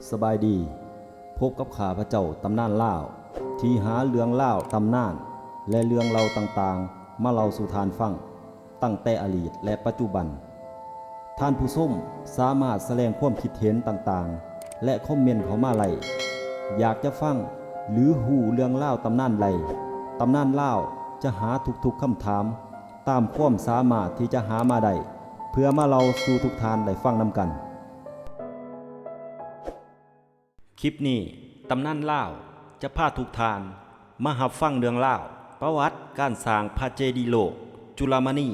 สบายดีพบกับข้าพระเจ้าตำนานล่าวที่หาเรื่องล่าวตำนานและเรื่องเล่าต่างๆมาเล่าสู่ทานฟังตั้งแต่อดีตและปัจจุบันท่านผู้ชมสามารถแสดงความคิดเห็นต่างๆและคอมเมนต์เข้ามาไล่อยากจะฟังหรือหูเรื่องเล่าตำนานใดตำนานเล่าจะหาทุกๆคำถามตามความสามารถที่จะหามาได้เพื่อมาเล่าสู่ทุกท่านได้ฟังนำกันคลิปนี้ตำนานล่าวจะพาทุกท่านมาหับฟังเรื่องล่าวประวัติการสร้างพระเจดีย์โลกจุลามณี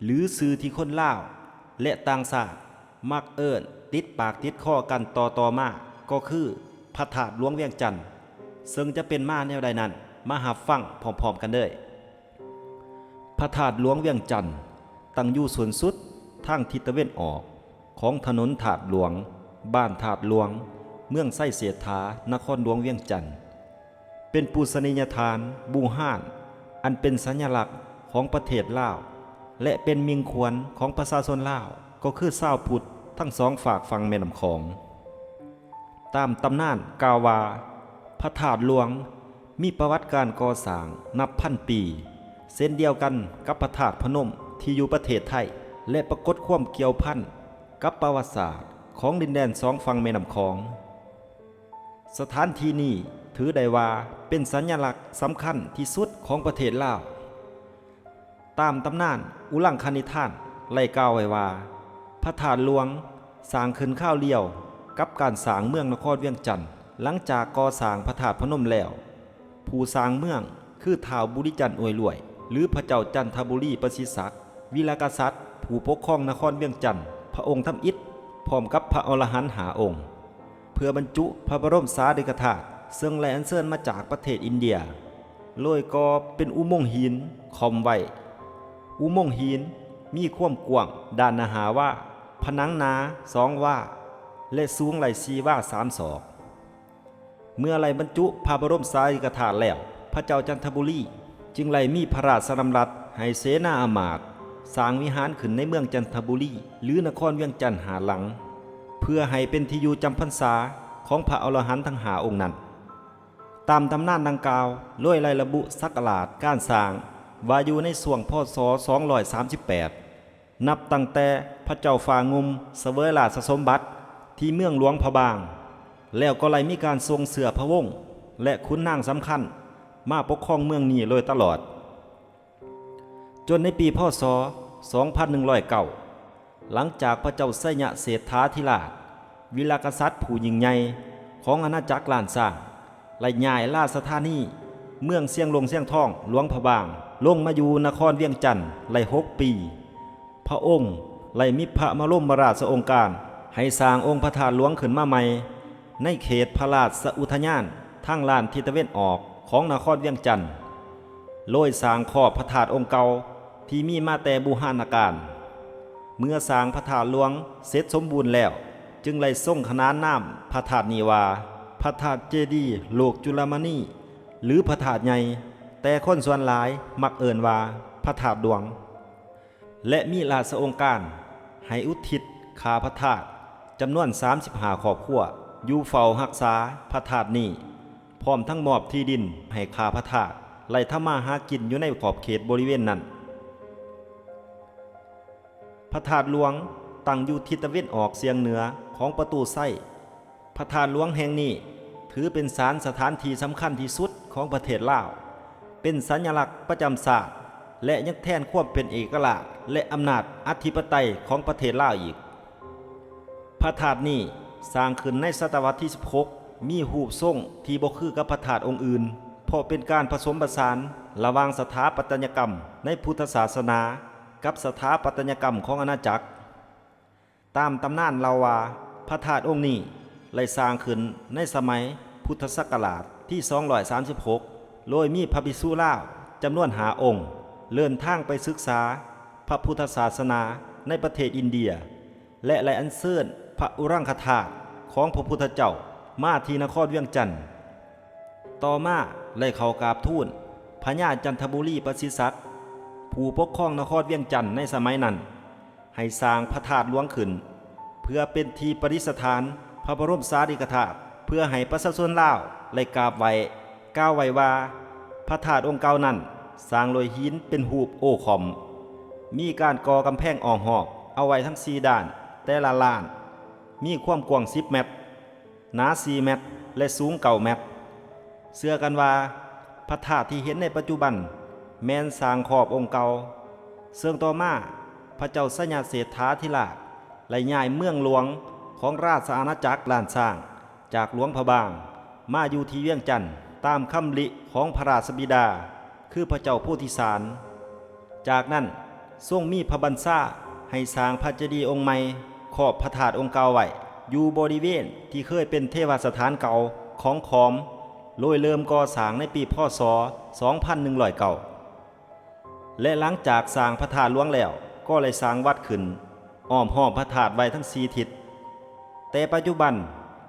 หรือสื่อที่คนล่าวและต่างชาติมักเอิ้นติดปากติดคอกันต่อมาก็คือพระธาตุหลวงเวียงจันทน์ซึ่งจะเป็นมาแนวใดนั้นมาหับฟังพร้อมๆกันเด้อพระธาตุหลวงเวียงจันทน์ตั้งอยู่ส่วนสุดทางทิศตะวันออกของถนนถาดหลวงบ้านถาดหลวงเมืองไส้เสียฐานครหลวงเวียงจันทน์เป็นปูชนียฐานบูฮ่านอันเป็นสัญลักษณ์ของประเทศลาวและเป็นมิงควรของประชาชนลาวก็คือชาวพุทธทั้งสองฝากฝั่งแม่น้ำโขงตามตำนานกล่าวว่าพระธาตุหลวงมีประวัติการก่อสร้างนับพันปีเส้นเดียวกันกับพระธาตุพนมที่อยู่ประเทศไทยและปรากฏความเกี่ยวพันกับประวัติศาสตร์ของดินแดนสองฝั่งแม่น้ำโขงสถานที่นี้ถือได้ว่าเป็นสัญลักษณ์สำคัญที่สุดของประเทศลาวตามตำนานอุลังคนิทานไล่กล่าวไว้ว่าพระธาตุหลวงสร้างขึ้นข้าวเลียวกับการสร้างเมืองนครเวียงจันทน์หลังจากก่อสร้างพระธาตุพนมแล้วผู้สร้างเมืองคือท้าวบุริจันทร์อวยรวยหรือพระเจ้าจันทบุรีประสิทธิศักดิ์วีรกษัตริย์ผู้ปกครองนครเวียงจันทน์พระองค์ทำอิฐพร้อมกับพระอรหันต์หาองค์เพื่อบรรจุพระบรมสารีริกธาตุซึ่งแลอัญเชิญมาจากประเทศอินเดียโดยก่อเป็นอุโมงค์หินคอมไว้อุโมงค์หินมีความกว้างด้านหน้าหาว่าผนังหนา2 ว่าและสูงไหล่4 ว่า3 ศอกเมื่อไหลบรรจุพระบรมสารีริกธาตุแล้วพระเจ้าจันทบุรีจึงไหลมีพระราชดำรัสให้เสนาอามาตย์สร้างวิหารขึ้นในเมืองจันทบุรีหรือนครเวียงจันทน์หาหลังเพื่อให้เป็นที่อยู่จำพรรษาของพระอรหันต์ทั้ง5 องค์นั้นตามตำนานดังกล่าวโดยระบุศักราชการสร้างว่าอยู่ในช่วงพ.ศ. 238นับตั้งแต่พระเจ้าฝ่างุมเสวยราชสมบัติที่เมืองหลวงพะบางแล้วก็เลยมีการทรงเสือพระวงศ์และขุนนางสำคัญมาปกครองเมืองนี้โดยตลอดจนในปีพ.ศ. 2109หลังจากพระเจ้าไสยเศรษฐาธิราชวีรกษัตริย์ผู้ยิ่งใหญ่ของอาณาจักรล้านสร้างไล่ย้ายราชธานีเมืองเสียงลงเสียงทองหลวงพะบางลงมาอยู่นครเวียงจันทน์ไล่6 ปีพระองค์ไล่มีพระบรมราชโองการให้สร้างองค์พระธาตุหลวงขึ้นมาใหม่ในเขตพระราชอุทยานทางลานทิศตะวันออกของนครเวียงจันทน์โดยสร้างขอบพระธาตุองค์เก่าที่มีมาแต่บูหานาการเมื่อสร้างพระธาตุหลวงเสร็จสมบูรณ์แล้วจึงไล่ส่งขนานนามพระธาตุนี้ว่าพระธาตุเจดีย์โลกจุลามณีหรือพระธาตุใหญ่แต่คนส่วนหลายมักเอ่นว่าพระธาตุหลวงและมีราชองค์การให้อุทิศค่าพระธาตุจำนวน35 ครอบครัวอยู่เฝ้ารักษาพระธาตุนี้พร้อมทั้งมอบที่ดินให้ค่าพระธาตุไล่ทำมาหากินอยู่ในขอบเขตบริเวณนั้นพระธาตุหลวงตั้งอยู่ทิศตะวันออกเฉียงเหนือของประตูไส้พระธาตุหลวงแห่งนี้ถือเป็นสถานที่สำคัญที่สุดของประเทศลาวเป็นสัญลักษณ์ประจำชาติและยังแทนความเป็นเอกราชและอำนาจอธิปไตยของประเทศลาวอีกพระธาตุนี้สร้างขึ้นในศตวรรษที่16มีรูปทรงที่บ่คือกับพระธาตุองค์อื่นเพราะเป็นการผสมผสานระหว่างสถาปัตยกรรมในพุทธศาสนากับสถาปัตยกรรมของอาณาจักรตามตำนานเล่าว่าพระธาตุองค์นี้ได้สร้างขึ้นในสมัยพุทธศักราชที่236โดยมีพระภิกษุลาวจำนวน5 องค์เดินทางไปศึกษาพระพุทธศาสนาในประเทศอินเดียและไล่อัญเชิญพระอุรังคธาตุของพระพุทธเจ้ามาที่นครเวียงจันทน์ต่อมาไล่เข้ากราบทูลพญาจันทบุรีประสิทธิศักดิ์ผู้ปกครองนครเวียงจันทน์ในสมัยนั้นให้สร้างพระธาตุหลวงขึ้นเพื่อเป็นที่ประดิษฐานพ ระบรมสารีริกธาตุเพื่อให้ประชาชนลาวได้กราบไหว้กล่าวไว้ว่าพระธาตุองค์เก่านั้นสร้างโดยหินเป็นรูปโอคอมมีการก่อกำแพงอ้อมหอกเอาไว้ทั้ง4ด้านแต่ละล้านมีความกว้าง10 เมตรหนา4 เมตรและสูง9 เมตรเชื่อกันว่าพระธาตุที่เห็นในปัจจุบันแม้นสร้างขอบองค์เก่าเสื่องต่อมาพระเจ้าสัญญาเศรษฐาธิราชและย้ายเมืองหลวงของราชอาณาจักรล้านสร้างจากหลวงพระบางมาอยู่ที่เวียงจันทน์ตามคำลิของพระราชบิดาคือพระเจ้าโพธิสารจากนั้นทรงมีพระบัญชาให้สร้างพระเจดีย์องค์ใหม่ขอบพระธาตุองค์เก่าไว้อยู่บริเวณที่เคยเป็นเทวสถานเก่าของขอมโดยเริ่มก่อสร้างในปีพ.ศ. 2109และหลังจากสร้างพระธาตุหลวงแล้วก็เลยสร้างวัดขึ้นอ้อมห้อมพระธาตุไว้ทั้ง4 ทิศแต่ปัจจุบัน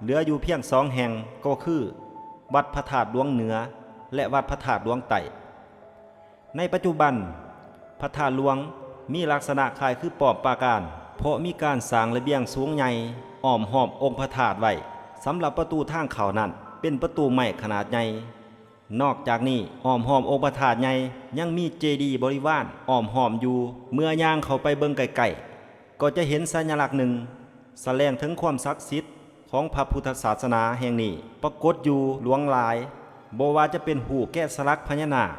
เหลืออยู่เพียง2 แห่งก็คือวัดพระธาตุหลวงเหนือและวัดพระธาตุหลวงใต้ในปัจจุบันพระธาตุหลวงมีลักษณะคล้ายคือปอบปราการเพราะมีการสร้างระเบียงสูงใหญ่อ้อมหอบองค์พระธาตุไว้สำหรับประตูทางเข้านั้นเป็นประตูไม้ขนาดใหญ่นอกจากนี้อ้อมหอมองค์พระธาตุใหญ่ยังมีเจดีย์บริวารอ้อมหอมอยู่เมื่อย่างเข้าไปเบิ่งไกลๆก็จะเห็นสัญลักษณ์หนึ่งแสดงถึงความศักดิ์สิทธิ์ของพระพุทธศาสนาแห่งนี้ปรากฏอยู่หลวงหลายบ่ว่าจะเป็นหูแกะสลักพญานาค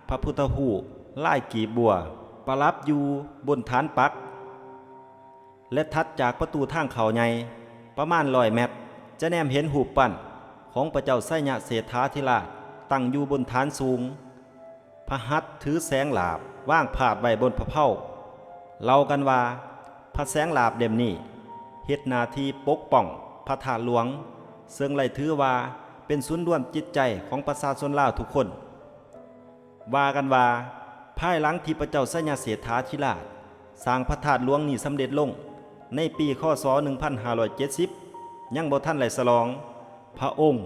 พระพุทธรูปลายกีบบัวประดับอยู่บนฐานปักและถัดจากประตูทางเข้าใหญ่ประมาณ100 เมตรจะแนมเห็นรูปปั้นของพระเจ้าไสยเศรษฐาธิราชตั้งอยู่บนฐานสูงพระหัตถ์ถือแสงหลาบว่างพาดไว้บนพระเผาเล่ากันว่าพระแสงหลาบเล่มนี้เฮ็ดหน้าที่ปกป้องพระธาตุหลวงซึ่งไล่ถือว่าเป็นศูนย์รวมจิตใจของประชาชนลาวทุกคนว่ากันว่าภายหลังที่พระเจ้าไสยเศรษฐาธิราชสร้างพระธาตุหลวงนี้สำเร็จลงในปีค.ศ. 1570ยังบ่ทันได้ฉลองพระองค์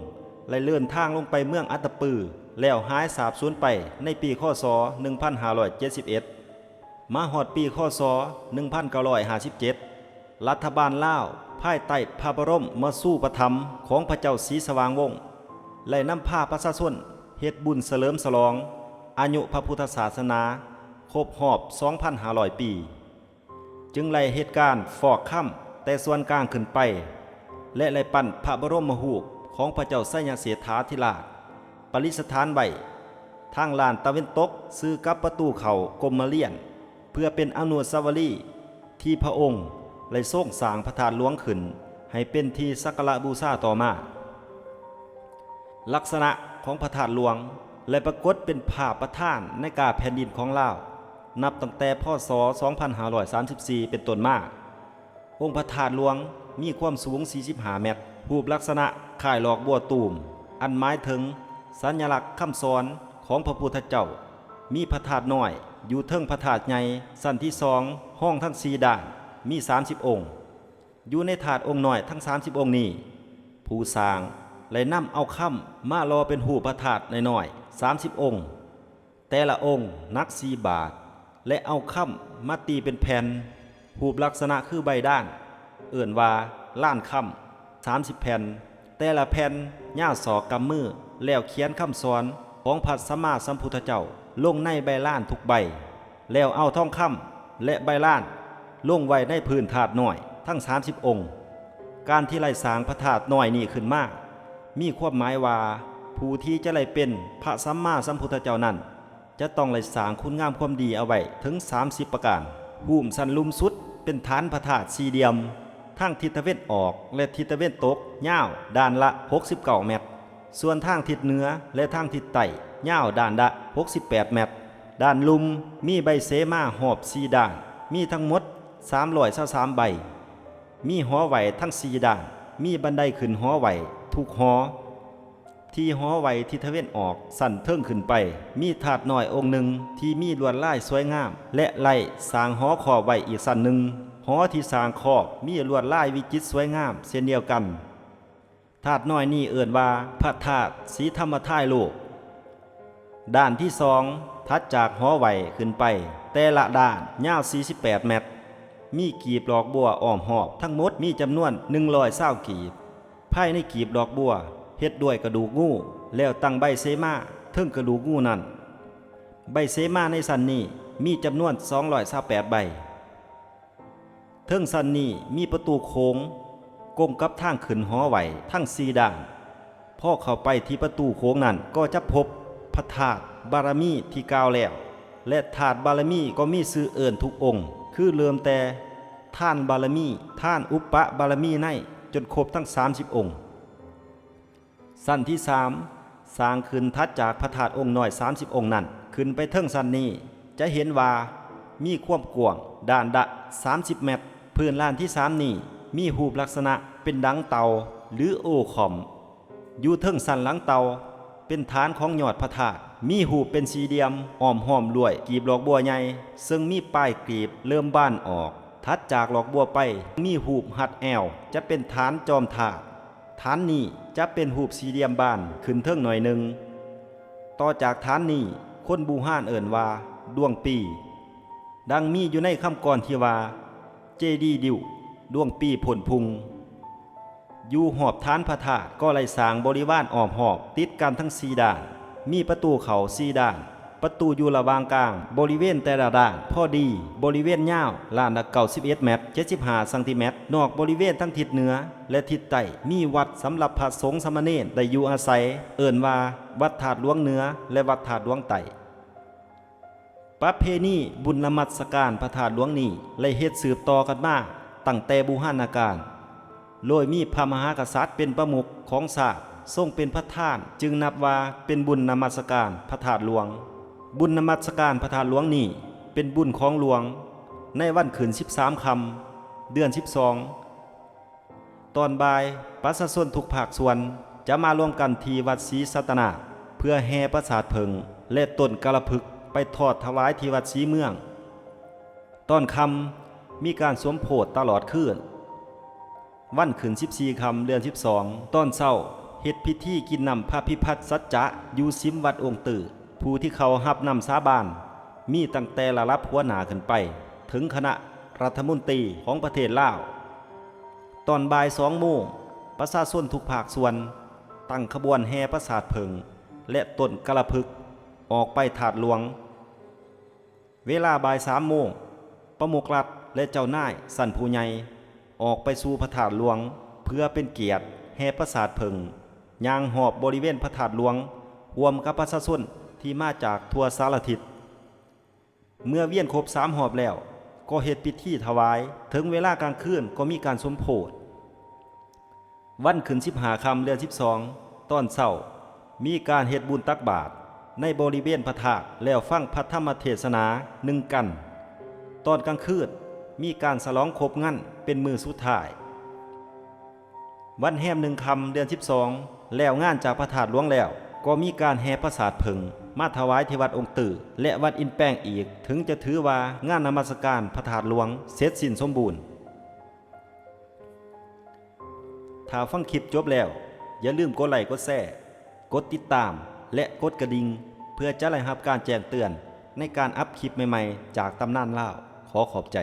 ได้เลื่อนทางลงไปเมืองอัตตปือแล้วหายสาบสูญไปในปีค.ศ. 1571มาฮอดปีค.ศ. 1957รัฐบาลลาวภายใต้พระบรมสู่ปถัมภ์ของพระเจ้าศรีสว่างวงศ์และนำพาประชาชนเฮ็ดบุญเฉลิมฉลองอายุพระพุทธศาสนาครบรอบ 2,500 ปีจึงไล่เหตุการณ์ฟอกค่ำแต่ส่วนกลางขึ้นไปและไล่ปั้นพระบรมรูปของพระเจ้าไสยเศรษฐาธิราชประดิษฐานไว้ทางลานตะวันตกซื่อกับประตูเขากรมเลียนเพื่อเป็นอนุสาวรีย์ที่พระองค์ได้ทรงสร้างพระธาตุหลวงขึ้นให้เป็นที่สักการะบูชาต่อมาลักษณะของพระธาตุหลวงและปรากฏเป็นภาพประธานในกาแผ่นดินของลาวนับตั้งแต่พ.ศ. 2534เป็นต้นมาองค์พระธาตุหลวงมีความสูง45 เมตรรูปลักษณะคล้ายหลอกบัวตูมอันหมายถึงสัญลักษณ์คำสอนของพระพุทธเจ้ามีพระธาตุน้อยอยู่เทิงพระธาตุใหญ่สั้นที่2ห้องทั้ง4ด้านมี30 องค์อยู่ในถาดองค์น้อยทั้ง30 องค์นี้ผู้สร้างเลยนำเอาค่ำมารอเป็นหูพระธาตุน้อยๆ30 องค์แต่ละองค์หนัก4 บาทและเอาค่ำมาตีเป็นแผ่นรูปลักษณะคือใบด้านเอื่นว่าล้านค่ำ30 แผ่นแต่ละแผ่นยาวศอกกำมือแล้วเขียนคำสอนของพระสัมมาสัมพุทธเจ้าลงในใบล้านทุกใบแล้วเอาทองคำและใบล้านลงไว้ในพื้นถาดน้อยทั้ง30 องค์การที่ไล่สร้างพระธาตุน้อยนี้ขึ้นมามีความหมายว่าผู้ที่จะไล่เป็นพระสัมมาสัมพุทธเจ้านั้นจะต้องไล่สร้างคุณงามความดีเอาไว้ถึง30 ประการภูมิสันลุมสุดเป็นฐานพระธาตุ4 เหลี่ยมทางทิศตะวันออกและทิศตะวันตกยาวด้านละ69 เมตรส่วนทางทิศเหนือและทางทิศใต้ยาวด้านละ68 เมตรด้านลุมมีใบเสมาหอบ4 ด้านมีทั้งหมด323 ใบมีหอไหวทั้ง4 ด้านมีบันไดขึ้นหอไหวทุกหอที่หอไหวทิศตะวันออกสั่นเทิงขึ้นไปมีถาดน้อยองค์หนึ่งที่มีลวดลายสวยงามและไล่สร้างหอขอบไว้อีกสั่นหนึ่งหอที่สร้างขอบมีลวดลายวิจิตรสวยงามเช่นเดียวกันถาดน้อยนี้เอ่ยว่าพระธาตุศรีธรรมธาตุโลกด้านที่2ถัดจากหอไหวขึ้นไปแต่ละด้านยาว48 เมตรมีกีบดอกบัวอ้อมหอบทั้งหมดมีจำนวน120 กีบ ภายในกีบดอกบัวเฮ็ดด้วยกระดูกงูแล้วตั้งใบเสมาเทิงกระดูกงูนั้นใบเสมาในสันนี้มีจำนวน228ใบเทิงสันนี้มีประตูโค้งกงกับทางขึ้นหอไหวทั้ง4ด้านพอเข้าไปที่ประตูโค้งนั้นก็จะพบพระธาตุบารมีที่กล่าวแล้วและธาตุบารมีก็มีชื่อเอิ้นทุกองค์คือเริ่มแต่ท่านบารมีท่านอุปบารมีในจนครบทั้ง30องค์สั้นที่3สร้างขึ้นทัดจากพระธาตุองค์น้อย30องค์นั้นขึ้นไปเทิงสั้นนี้จะเห็นว่ามีความกว้างด้านละ30เมตรพื้นลานที่3นี้มีรูปลักษณะเป็นดังเตาหรือโอขอมอยู่เทิงสันหลังเตาเป็นฐานของยอดพระธาตุมีรูปเป็นสี่เหลี่ยมอ้อมห้อมลวยกีบดอกบัวใหญ่ซึ่งมีปลายกลีบเริ่มบ้านออกถัดจากดอกบัวไปมีรูปหัดแอวจะเป็นฐานจอมธาตุฐานนี้จะเป็นรูปสี่เหลี่ยมบ้านขึ้นเทิงหน่อยหนึ่งต่อจากฐานนี้คนบูฮานเอิ่นว่าดวงปีดังมีอยู่ในคำกรที่ว่าเจดีดิวดวงปีผลพุงอยู่หอบฐานพระธาตุก็ไล่สร้างบริวารอ้อมหอบติดกันทั้ง4ด้านมีประตูเขา4ด้านประตูอยู่ระหว่างกลางบริเวณแต่ละด้านพอดีบริเวณยาวลานละ91เมตร75ซนติเมตรนอกบริเวณทั้งทิศเหนือและทิศใต้มีวัดสำหรับพระสงฆ์สามเณรได้อยู่อาศัยเอิ้นว่าวัดธาตุหลวงเหนือและวัดธาตุหลวงใต้ประเพณีบุญนมัสการพระธาตุหลวงนี้ได้เฮ็ดสืบต่อกันมาตั้งแต่บูหนาการโดยมีพระมหากษัตริย์เป็นประมุขของศาสตร์ทรงเป็นประธานจึงนับว่าเป็นบุญนมัสการพระธาตุหลวงบุญนมัสการพระธาตุหลวงนี้เป็นบุญของหลวงในวันขึ้น13ค่ำเดือน12ตอนบ่ายประชาชนทุกภาคส่วนจะมารวมกันที่วัดศรีสัตนาเพื่อแห่ประสาทเพิงและต้นกระพึกไปทอดถวายที่วัดศรีเมืองตอนค่ำมีการสวมโพธิ์ตลอดคืนวันขึ้น14ค่ำเดือน12ตอนเช้าเฮ็ดพิธีกินน้ำพระพิพัฒน์สัจจะอยู่ซิมวัดองค์ตื่อผู้ที่เขารับนำสาบานมีตั้งแต่ระดับหัวหน้าขึ้นไปถึงคณะรัฐมนตรีของประเทศลาวตอนบ่าย2 โมงประชาชนทุกภาคส่วนตั้งขบวนแห่ประสาทเพิงและต้นกระพึกออกไปถาดหลวงเวลาบ่าย3 โมงประมุขรัฐและเจ้านายสั่นผู้ใหญ่ออกไปสู่พระธาตุหลวงเพื่อเป็นเกียรติแห่ประสาทเพิงย่างหอบบริเวณพระธาตุหลวงรวมกับประชาชนที่มาจากทั่วสารทิศเมื่อเวียนครบ3 หอบแล้วก็เฮ็ดพิธีถวายถึงเวลากลางคืนก็มีการสมโภชวันขึ้น15ค่ำเดือน12ตอนเช้ามีการเฮ็ดบุญตักบาตรในบริเวณพระธาตุแล้วฟังพระธรรมเทศนา1 กันตอนกลางคืนมีการฉลองครบงั้นเป็นมื้อสุดท้ายวันแฮม1 ค่ำเดือน12แล้วงานจากพระธาตุหลวงแล้วก็มีการแห่ประสาทเพิงมาถวายที่วัดองค์ตื่อและวัดอินแป้งอีกถึงจะถือว่างานนมัสการพระธาตุหลวงเสร็จสิ้นสมบูรณ์ถ้าฟังคลิปจบแล้วอย่าลืมกดไลค์กดแชร์กดติดตามและกดกระดิ่งเพื่อจะได้รับการแจ้งเตือนในการอัปคลิปใหม่ๆจากตำนานลาวขอขอบใจ